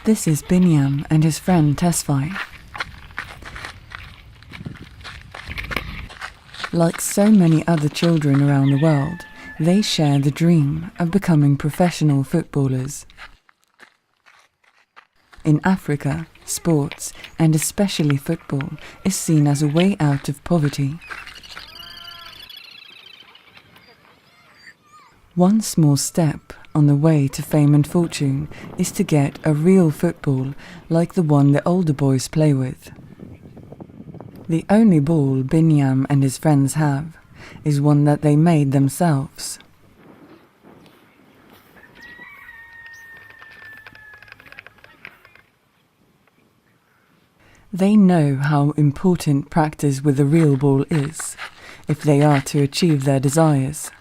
This is Binyam and his friend Tesfai. Like so many other children around the world, they share the dream of becoming professional footballers. In Africa, sports, and especially football, is seen as a way out of poverty. One small step on the way to fame and fortune is to get a real football like the one the older boys play with. The only ball Binyam and his friends have is one that they made themselves. They know how important practice with a real ball is if they are to achieve their desires.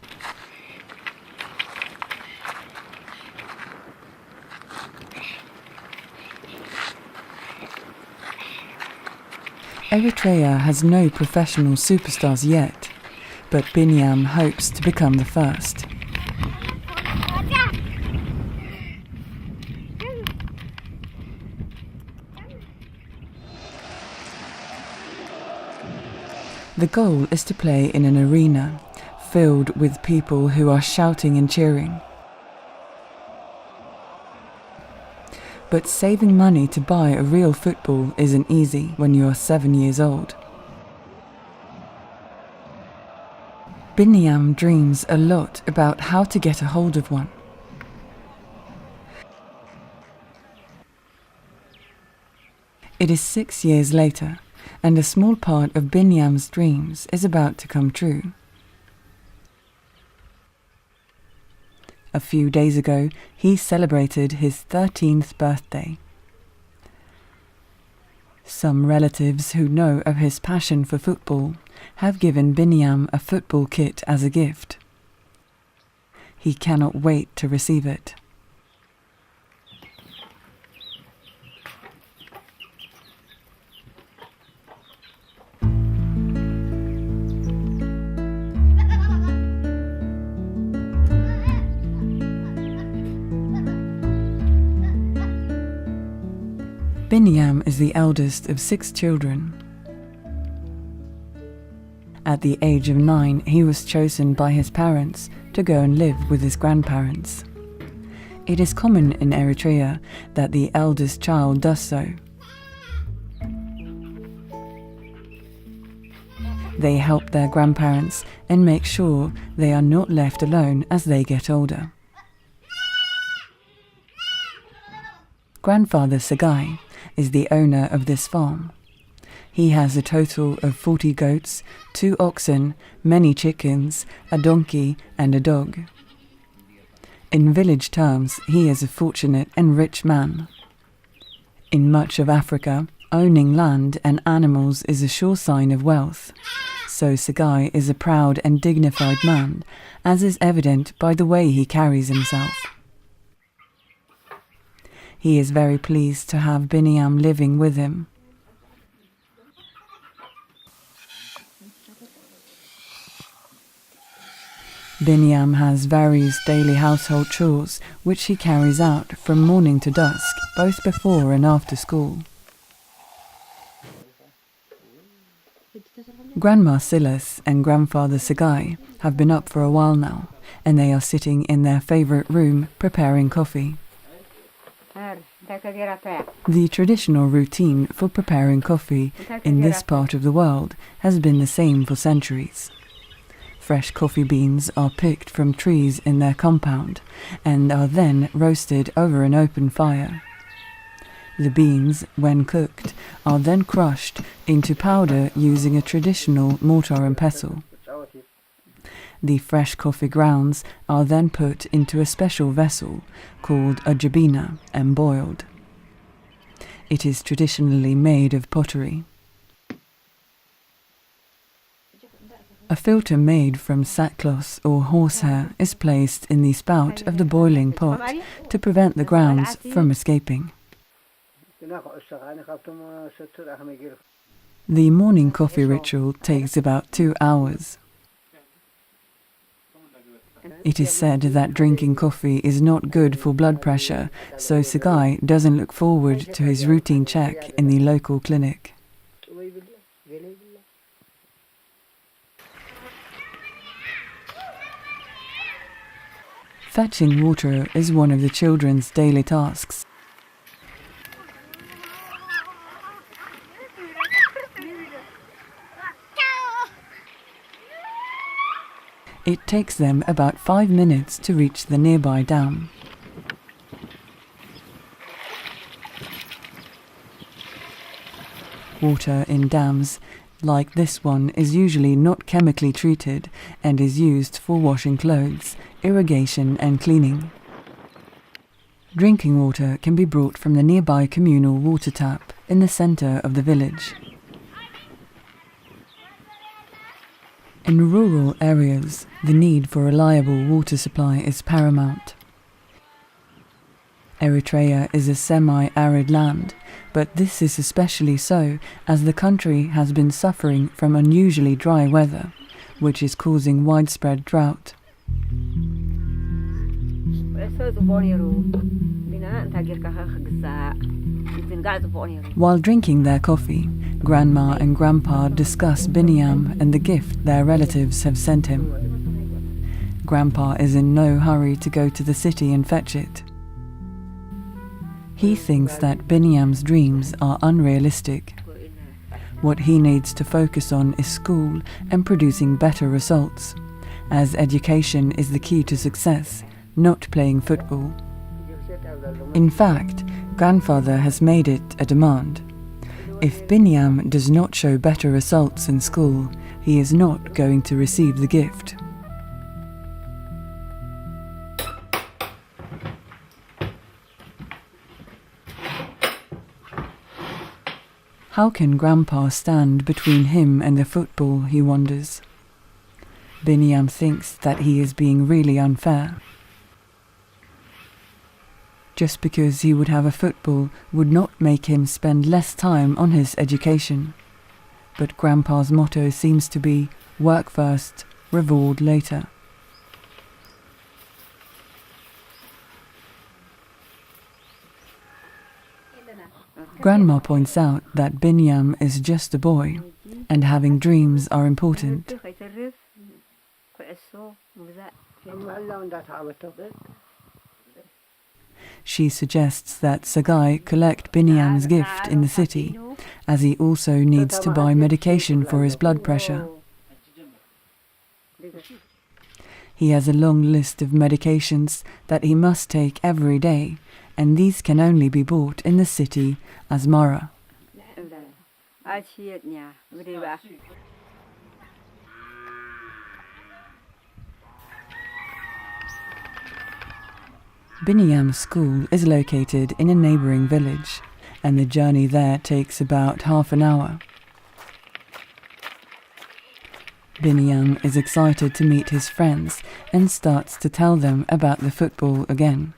Eritrea has no professional superstars yet, but Binyam hopes to become the first. The goal is to play in an arena filled with people who are shouting and cheering. But saving money to buy a real football isn't easy when you are 7 years old. Binyam dreams a lot about how to get a hold of one. It is 6 years later, and a small part of Binyam's dreams is about to come true. A few days ago, he celebrated his 13th birthday. Some relatives who know of his passion for football have given Binyam a football kit as a gift. He cannot wait to receive it. Binyam is the eldest of 6 children. At the age of 9, he was chosen by his parents to go and live with his grandparents. It is common in Eritrea that the eldest child does so. They help their grandparents and make sure they are not left alone as they get older. Grandfather Sagai is the owner of this farm. He has a total of 40 goats, 2 oxen, many chickens, a donkey and a dog. In village terms, he is a fortunate and rich man. In much of Africa, owning land and animals is a sure sign of wealth. So Sagai is a proud and dignified man, as is evident by the way he carries himself. He is very pleased to have Binyam living with him. Binyam has various daily household chores which he carries out from morning to dusk, both before and after school. Grandma Silas and Grandfather Sagai have been up for a while now, and they are sitting in their favourite room preparing coffee. The traditional routine for preparing coffee in this part of the world has been the same for centuries. Fresh coffee beans are picked from trees in their compound and are then roasted over an open fire. The beans, when cooked, are then crushed into powder using a traditional mortar and pestle. The fresh coffee grounds are then put into a special vessel called a jabina and boiled. It is traditionally made of pottery. A filter made from sackcloth or horsehair is placed in the spout of the boiling pot to prevent the grounds from escaping. The morning coffee ritual takes about 2 hours. It is said that drinking coffee is not good for blood pressure, so Sagai doesn't look forward to his routine check in the local clinic. Fetching water is one of the children's daily tasks. It takes them about 5 minutes to reach the nearby dam. Water in dams like this one is usually not chemically treated and is used for washing clothes, irrigation and cleaning. Drinking water can be brought from the nearby communal water tap in the center of the village. In rural areas, the need for reliable water supply is paramount. Eritrea is a semi-arid land, but this is especially so as the country has been suffering from unusually dry weather, which is causing widespread drought. While drinking their coffee, Grandma and Grandpa discuss Binyam and the gift their relatives have sent him. Grandpa is in no hurry to go to the city and fetch it. He thinks that Binyam's dreams are unrealistic. What he needs to focus on is school and producing better results, as education is the key to success, not playing football. In fact, Grandfather has made it a demand. If Binyam does not show better results in school, he is not going to receive the gift. How can Grandpa stand between him and the football, he wonders. Binyam thinks that he is being really unfair. Just because he would have a football would not make him spend less time on his education. But Grandpa's motto seems to be, work first, reward later. Grandma points out that Binyam is just a boy, and having dreams are important. She suggests that Sagai collect Binyam's gift in the city, as he also needs to buy medication for his blood pressure. He has a long list of medications that he must take every day, and these can only be bought in the city Asmara. Binyam's school is located in a neighbouring village, and the journey there takes about half an hour. Binyam is excited to meet his friends and starts to tell them about the football again.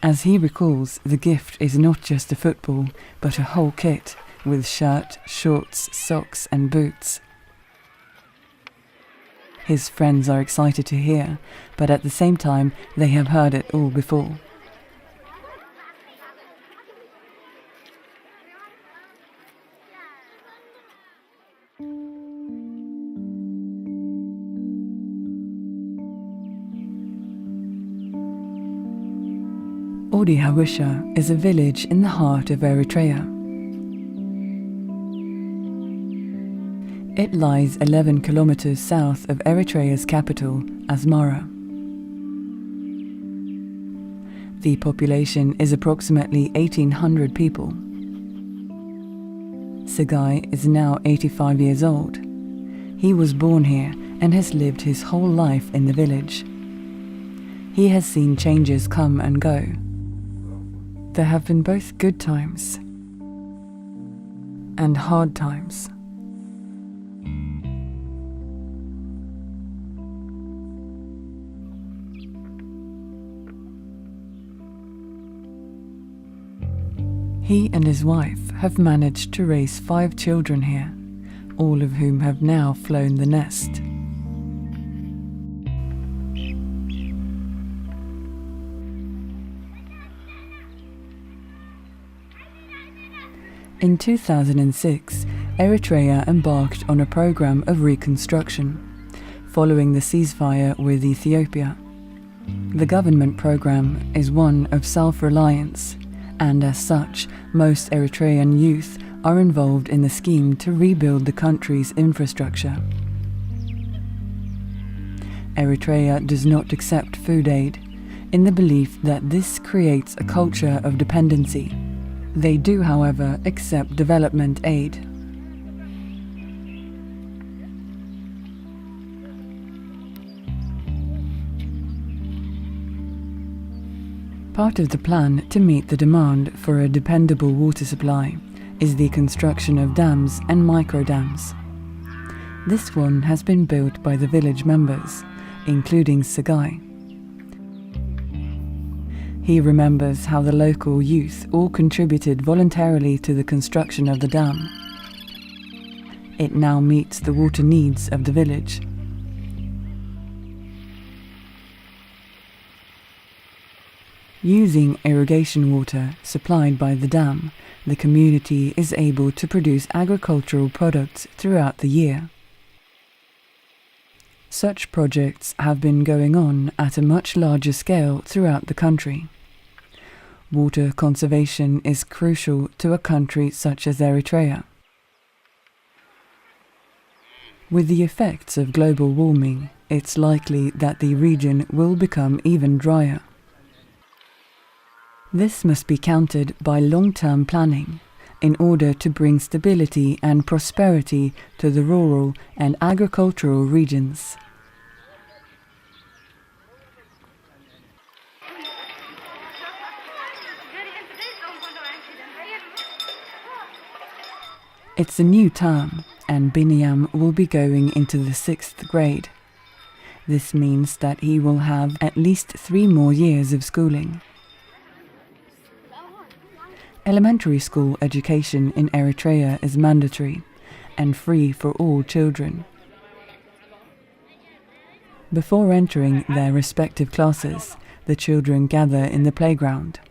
As he recalls, the gift is not just a football, but a whole kit with shirt, shorts, socks and boots. His friends are excited to hear, but at the same time they have heard it all before. Hawisha is a village in the heart of Eritrea. It lies 11 kilometers south of Eritrea's capital, Asmara. The population is approximately 1,800 people. Sagai is now 85 years old. He was born here and has lived his whole life in the village. He has seen changes come and go. There have been both good times and hard times. He and his wife have managed to raise 5 children here, all of whom have now flown the nest. In 2006, Eritrea embarked on a program of reconstruction, following the ceasefire with Ethiopia. The government program is one of self-reliance, and as such, most Eritrean youth are involved in the scheme to rebuild the country's infrastructure. Eritrea does not accept food aid, in the belief that this creates a culture of dependency. They do, however, accept development aid. Part of the plan to meet the demand for a dependable water supply is the construction of dams and microdams. This one has been built by the village members, including Sagai. He remembers how the local youth all contributed voluntarily to the construction of the dam. It now meets the water needs of the village. Using irrigation water supplied by the dam, the community is able to produce agricultural products throughout the year. Such projects have been going on at a much larger scale throughout the country. Water conservation is crucial to a country such as Eritrea. With the effects of global warming, it's likely that the region will become even drier. This must be countered by long-term planning in order to bring stability and prosperity to the rural and agricultural regions. It's a new term, and Binyam will be going into the 6th grade. This means that he will have at least 3 more years of schooling. Elementary school education in Eritrea is mandatory and free for all children. Before entering their respective classes, the children gather in the playground.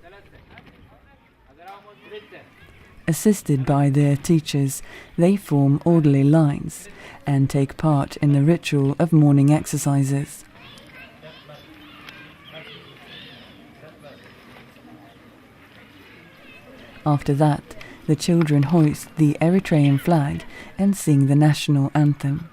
Assisted by their teachers, they form orderly lines and take part in the ritual of morning exercises. After that, the children hoist the Eritrean flag and sing the national anthem.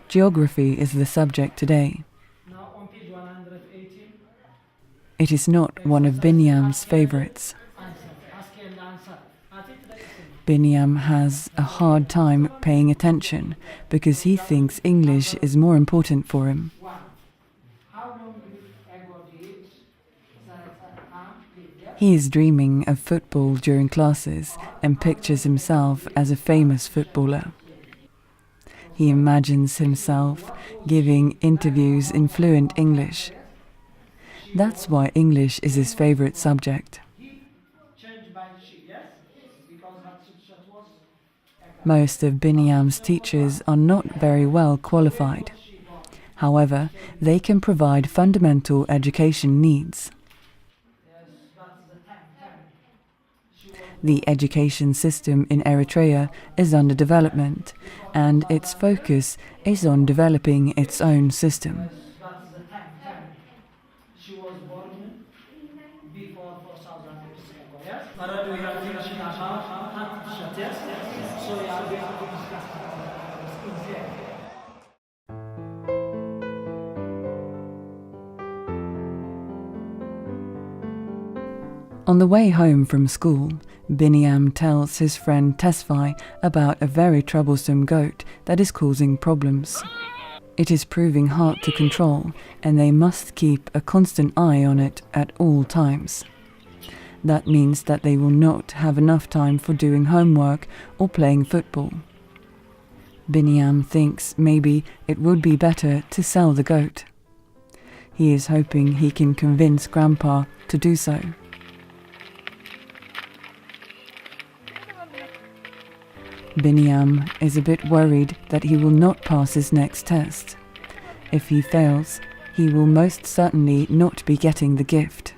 Geography is the subject today. It is not one of Binyam's favorites. Binyam has a hard time paying attention because he thinks English is more important for him. He is dreaming of football during classes and pictures himself as a famous footballer. He imagines himself giving interviews in fluent English. That's why English is his favorite subject. Most of Binyam's teachers are not very well qualified. However, they can provide fundamental education needs. The education system in Eritrea is under development, and its focus is on developing its own system. On the way home from school, Binyam tells his friend Tesfai about a very troublesome goat that is causing problems. It is proving hard to control, and they must keep a constant eye on it at all times. That means that they will not have enough time for doing homework or playing football. Binyam thinks maybe it would be better to sell the goat. He is hoping he can convince Grandpa to do so. Binyam is a bit worried that he will not pass his next test. If he fails, he will most certainly not be getting the gift.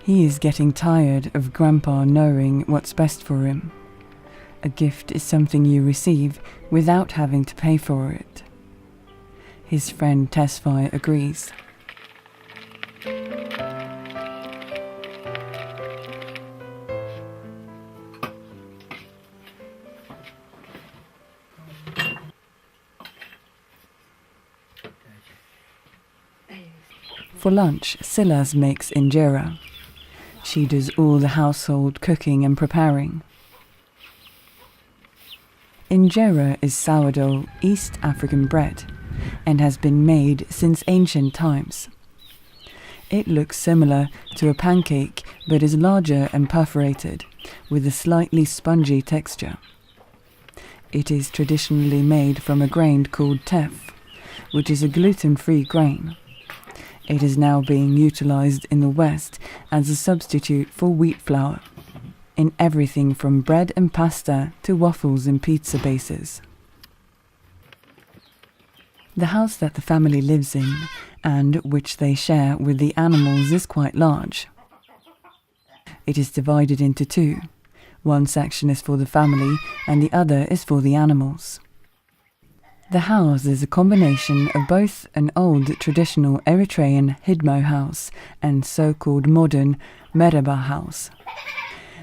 He is getting tired of Grandpa knowing what's best for him. A gift is something you receive without having to pay for it. His friend Tesfaye agrees. For lunch, Silas makes injera. She does all the household cooking and preparing. Injera is sourdough East African bread and has been made since ancient times. It looks similar to a pancake but is larger and perforated, with a slightly spongy texture. It is traditionally made from a grain called teff, which is a gluten-free grain. It is now being utilized in the West as a substitute for wheat flour, in everything from bread and pasta to waffles and pizza bases. The house that the family lives in, and which they share with the animals, is quite large. It is divided into two. One section is for the family and the other is for the animals. The house is a combination of both an old traditional Eritrean hidmo house and so-called modern mereba house.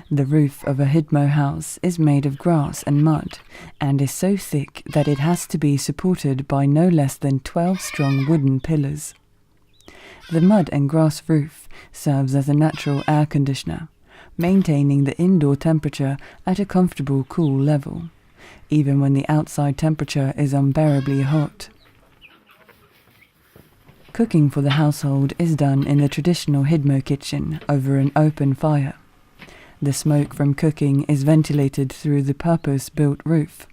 The roof of a hidmo house is made of grass and mud and is so thick that it has to be supported by no less than 12 strong wooden pillars. The mud and grass roof serves as a natural air conditioner, maintaining the indoor temperature at a comfortable cool level, even when the outside temperature is unbearably hot. Cooking for the household is done in the traditional hidmo kitchen over an open fire. The smoke from cooking is ventilated through the purpose-built roof.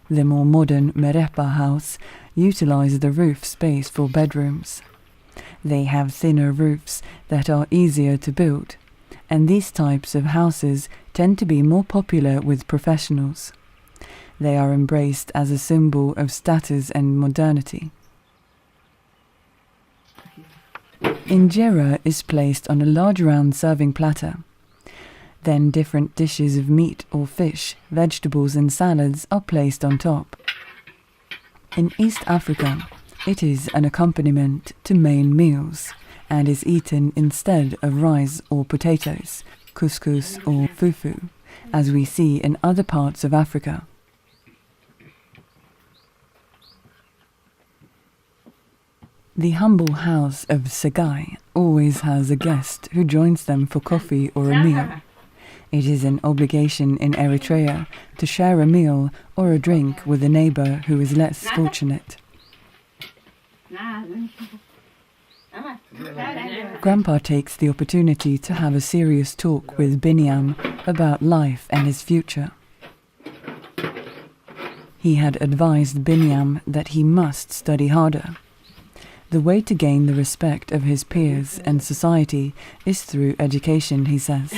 The more modern mereba house utilizes the roof space for bedrooms. They have thinner roofs that are easier to build, and these types of houses tend to be more popular with professionals. They are embraced as a symbol of status and modernity. Injera is placed on a large round serving platter. Then different dishes of meat or fish, vegetables and salads are placed on top. In East Africa, it is an accompaniment to main meals and is eaten instead of rice or potatoes, couscous or fufu, as we see in other parts of Africa. The humble house of Segai always has a guest who joins them for coffee or a meal. It is an obligation in Eritrea to share a meal or a drink with a neighbor who is less fortunate. Grandpa takes the opportunity to have a serious talk with Binyam about life and his future. He had advised Binyam that he must study harder. The way to gain the respect of his peers and society is through education, he says.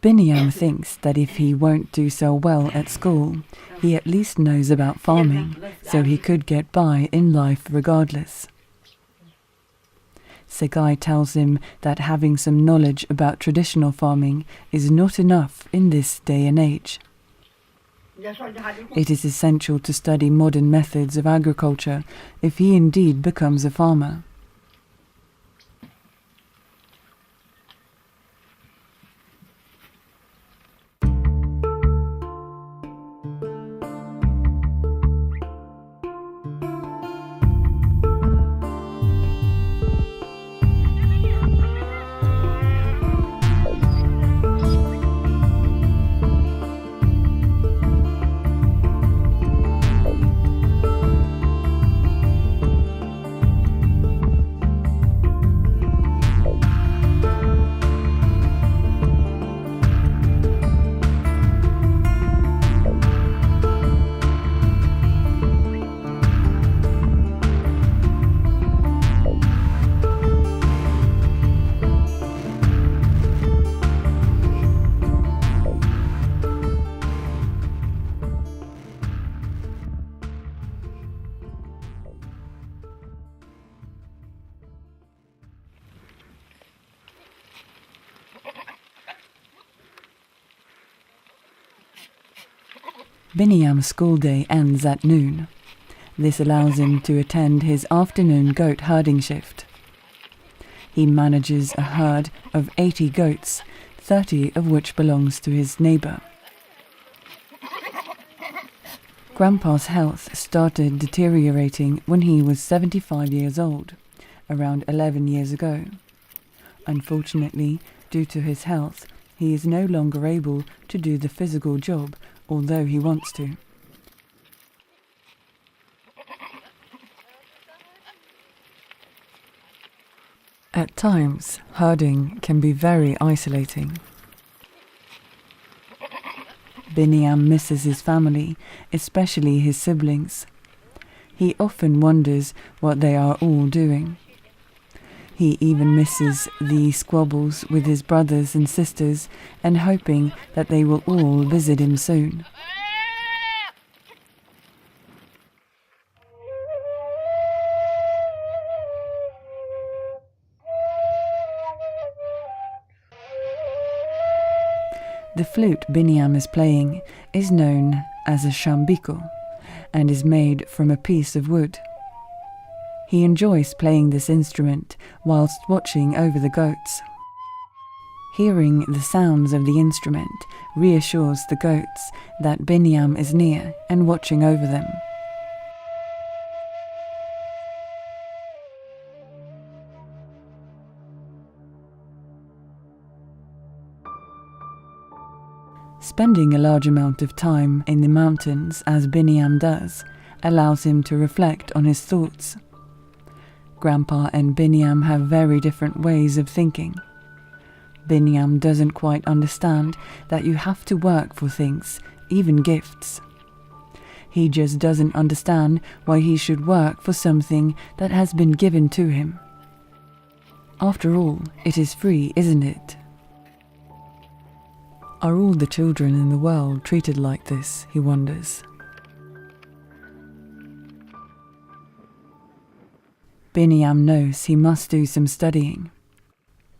Binyam thinks that if he won't do so well at school, he at least knows about farming, so he could get by in life regardless. Segai tells him that having some knowledge about traditional farming is not enough in this day and age. It is essential to study modern methods of agriculture if he indeed becomes a farmer. Binyam's school day ends at noon. This allows him to attend his afternoon goat herding shift. He manages a herd of 80 goats, 30 of which belongs to his neighbor. Grandpa's health started deteriorating when he was 75 years old, around 11 years ago. Unfortunately, due to his health, he is no longer able to do the physical job, although he wants to. At times, herding can be very isolating. Binyam misses his family, especially his siblings. He often wonders what they are all doing. He even misses the squabbles with his brothers and sisters and hoping that they will all visit him soon. The flute Binyam is playing is known as a shambiko and is made from a piece of wood. He enjoys playing this instrument whilst watching over the goats. Hearing the sounds of the instrument reassures the goats that Binyam is near and watching over them. Spending a large amount of time in the mountains, as Binyam does, allows him to reflect on his thoughts. Grandpa and Binyam have very different ways of thinking. Binyam doesn't quite understand that you have to work for things, even gifts. He just doesn't understand why he should work for something that has been given to him. After all, it is free, isn't it? Are all the children in the world treated like this, he wonders. Binyam knows he must do some studying.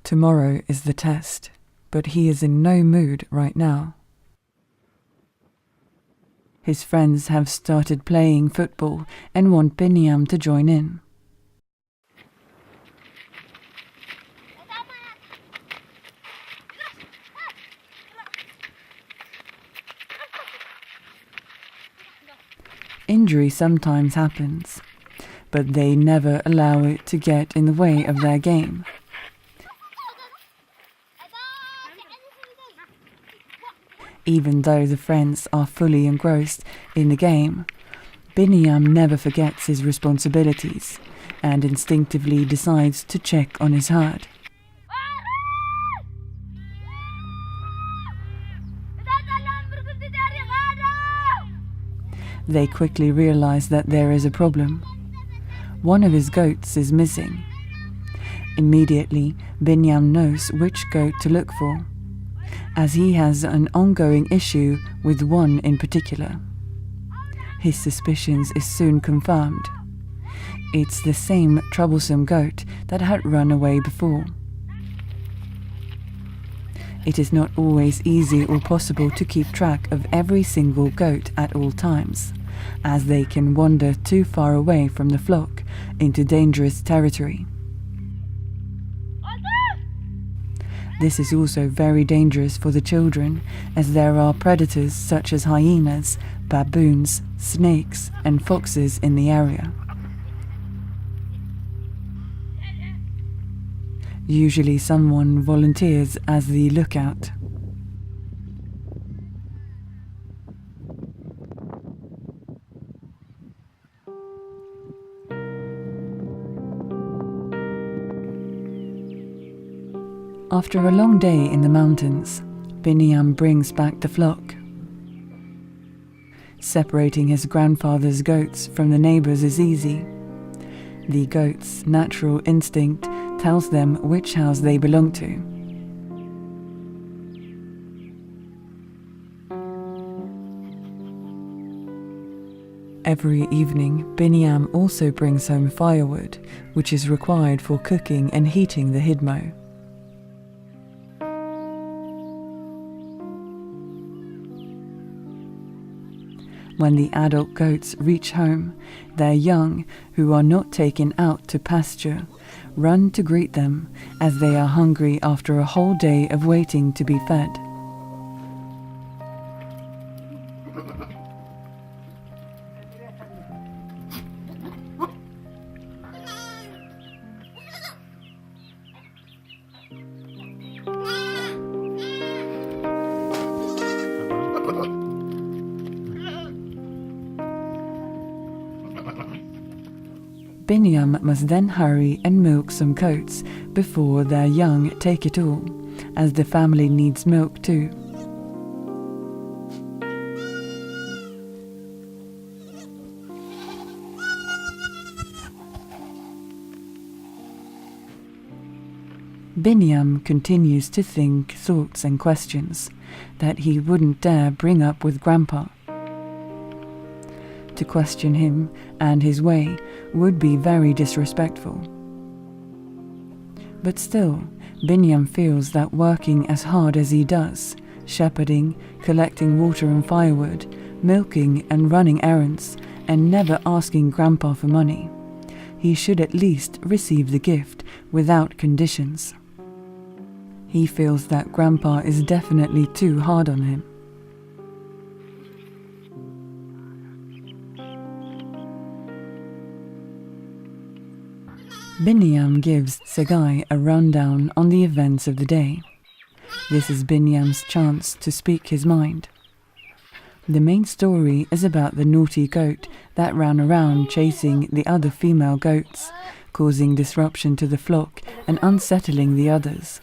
Tomorrow is the test, but he is in no mood right now. His friends have started playing football and want Binyam to join in. Injury sometimes happens, but they never allow it to get in the way of their game. Even though the friends are fully engrossed in the game, Binyam never forgets his responsibilities and instinctively decides to check on his herd. They quickly realize that there is a problem. One of his goats is missing. Immediately, Binyam knows which goat to look for, as he has an ongoing issue with one in particular. His suspicions is soon confirmed. It's the same troublesome goat that had run away before. It is not always easy or possible to keep track of every single goat at all times, as they can wander too far away from the flock into dangerous territory. This is also very dangerous for the children, as there are predators such as hyenas, baboons, snakes, and foxes in the area. Usually someone volunteers as the lookout. After a long day in the mountains, Binyam brings back the flock. Separating his grandfather's goats from the neighbors is easy. The goats' natural instinct tells them which house they belong to. Every evening, Binyam also brings home firewood, which is required for cooking and heating the hidmo. When the adult goats reach home, their young, who are not taken out to pasture, run to greet them as they are hungry after a whole day of waiting to be fed. Binyam must then hurry and milk some goats before their young take it all, as the family needs milk too. Binyam continues to think thoughts and questions that he wouldn't dare bring up with Grandpa. To question him and his way would be very disrespectful. But still, Binyam feels that working as hard as he does, shepherding, collecting water and firewood, milking and running errands, and never asking Grandpa for money, he should at least receive the gift without conditions. He feels that Grandpa is definitely too hard on him. Binyam gives Segai a rundown on the events of the day. This is Binyam's chance to speak his mind. The main story is about the naughty goat that ran around chasing the other female goats, causing disruption to the flock and unsettling the others.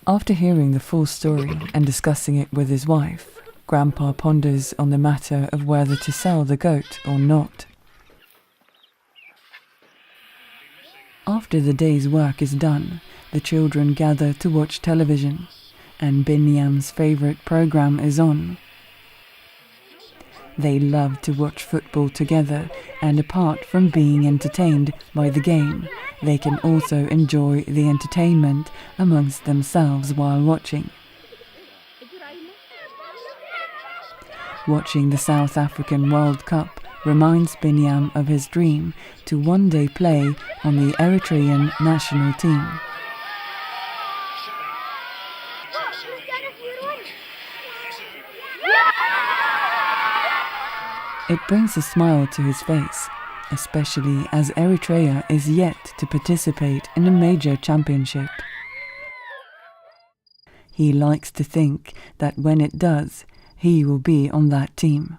After hearing the full story and discussing it with his wife, Grandpa ponders on the matter of whether to sell the goat or not. After the day's work is done, the children gather to watch television, and Binyam's favorite program is on. They love to watch football together, and apart from being entertained by the game, they can also enjoy the entertainment amongst themselves while watching. Watching the South African World Cup reminds Binyam of his dream to one day play on the Eritrean national team. It brings a smile to his face, especially as Eritrea is yet to participate in a major championship. He likes to think that when it does, he will be on that team.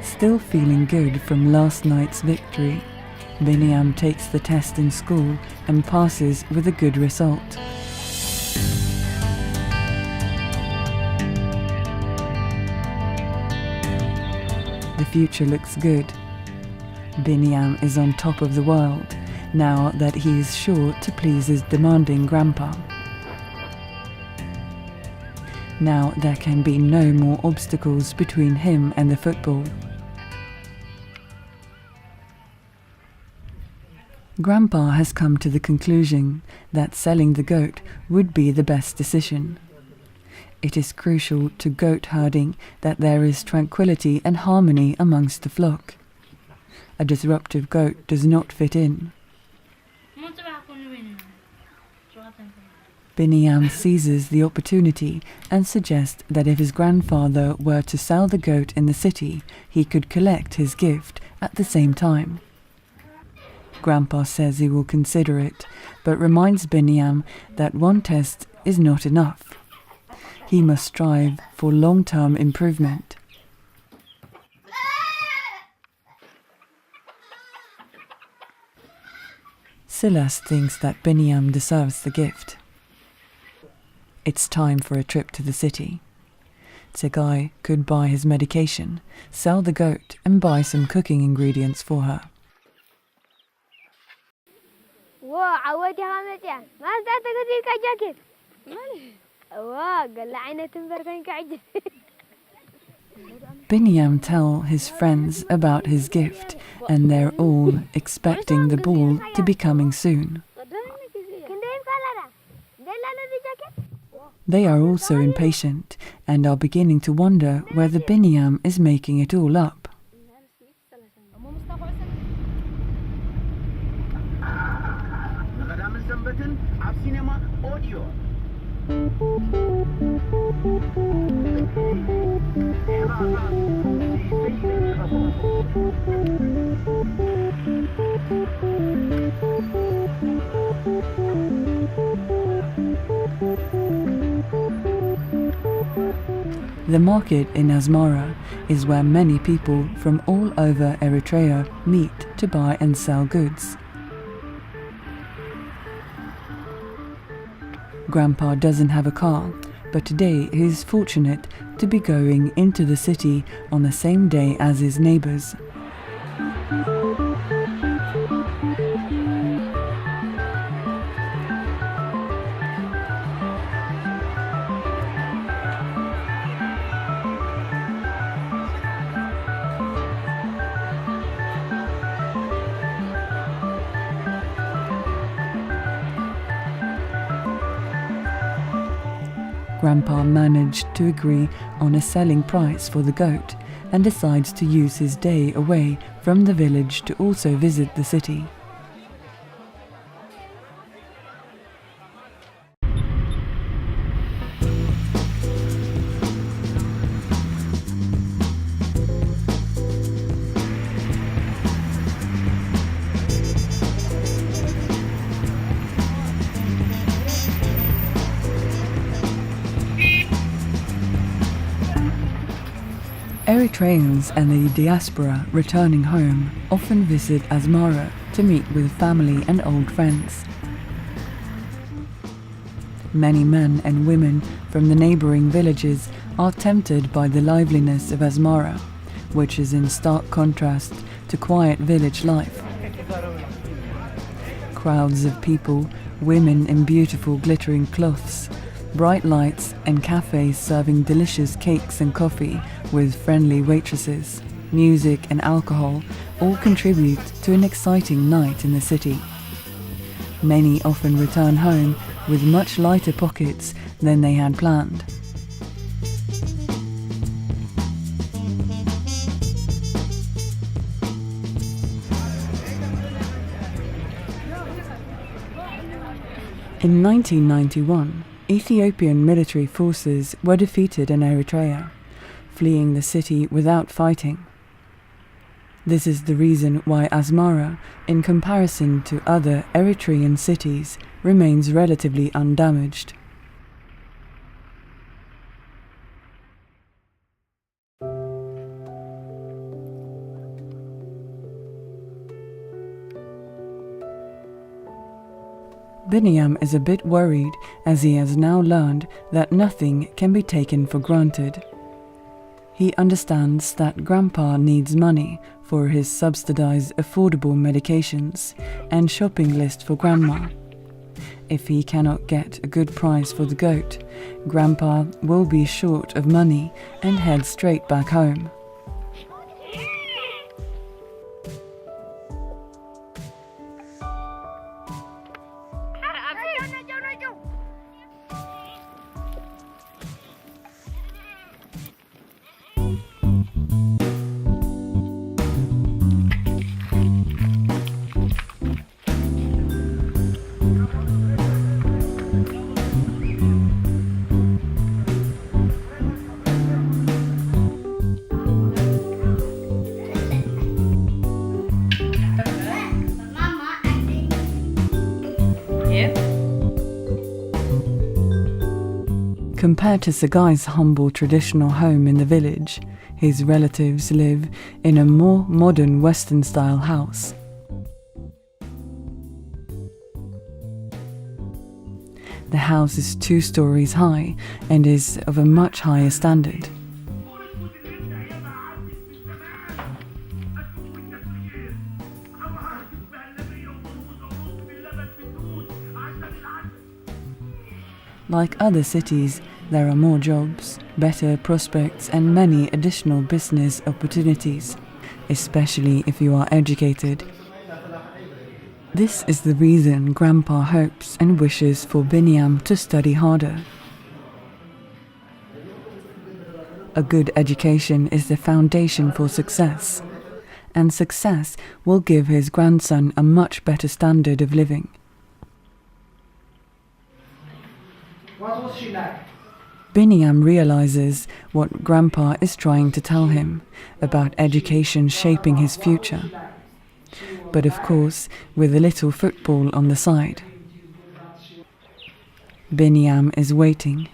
Still feeling good from last night's victory, Binyam takes the test in school and passes with a good result. The future looks good. Binyam is on top of the world, now that he is sure to please his demanding Grandpa. Now there can be no more obstacles between him and the football. Grandpa has come to the conclusion that selling the goat would be the best decision. It is crucial to goat herding that there is tranquility and harmony amongst the flock. A disruptive goat does not fit in. Binyam seizes the opportunity and suggests that if his grandfather were to sell the goat in the city, he could collect his gift at the same time. Grandpa says he will consider it, but reminds Binyam that one test is not enough. He must strive for long-term improvement. Silas thinks that Binyam deserves the gift. It's time for a trip to the city. Segai could buy his medication, sell the goat and buy some cooking ingredients for her. Binyam tells his friends about his gift, and they're all expecting the ball to be coming soon. They are also impatient and are beginning to wonder whether Binyam is making it all up. The market in Asmara is where many people from all over Eritrea meet to buy and sell goods. Grandpa doesn't have a car, but today he is fortunate to be going into the city on the same day as his neighbors. Grandpa managed to agree on a selling price for the goat and decides to use his day away from the village to also visit the city. Eritreans and the diaspora returning home often visit Asmara to meet with family and old friends. Many men and women from the neighboring villages are tempted by the liveliness of Asmara, which is in stark contrast to quiet village life. Crowds of people, women in beautiful glittering cloths, bright lights and cafes serving delicious cakes and coffee with friendly waitresses, music and alcohol all contribute to an exciting night in the city. Many often return home with much lighter pockets than they had planned. In 1991, Ethiopian military forces were defeated in Eritrea, fleeing the city without fighting. This is the reason why Asmara, in comparison to other Eritrean cities, remains relatively undamaged. Binyam is a bit worried as he has now learned that nothing can be taken for granted. He understands that Grandpa needs money for his subsidized affordable medications and shopping list for Grandma. If he cannot get a good price for the goat, Grandpa will be short of money and head straight back home. Compared to Sagai's humble traditional home in the village, his relatives live in a more modern Western-style house. The house is 2 stories high and is of a much higher standard. Like other cities, There are more jobs, better prospects, and many additional business opportunities, especially if you are educated. This is the reason Grandpa hopes and wishes for Binyam to study harder. A good education is the foundation for success, and success will give his grandson a much better standard of living. What was she like? Binyam realizes what Grandpa is trying to tell him about education shaping his future, but of course with a little football on the side. Binyam is waiting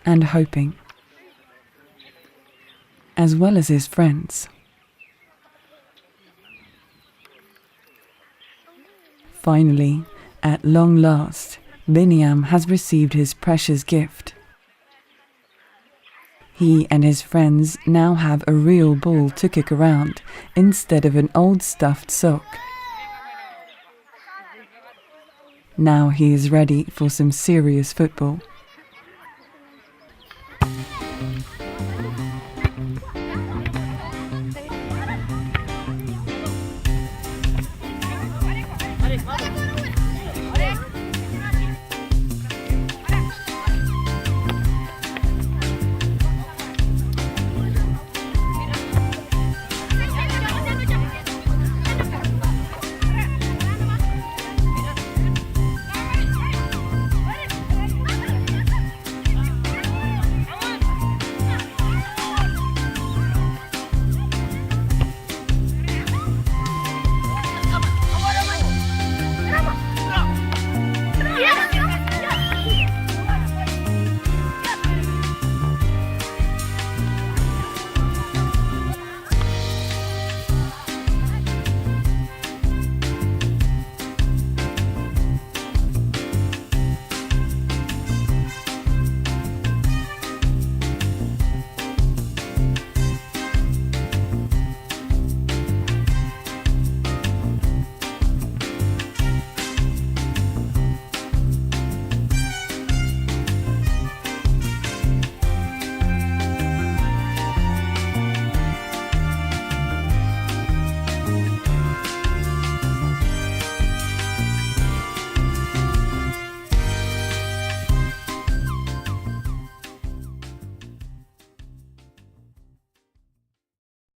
and hoping, as well as his friends. Finally, at long last, Binyam has received his precious gift. He and his friends now have a real ball to kick around instead of an old stuffed sock. Now he is ready for some serious football.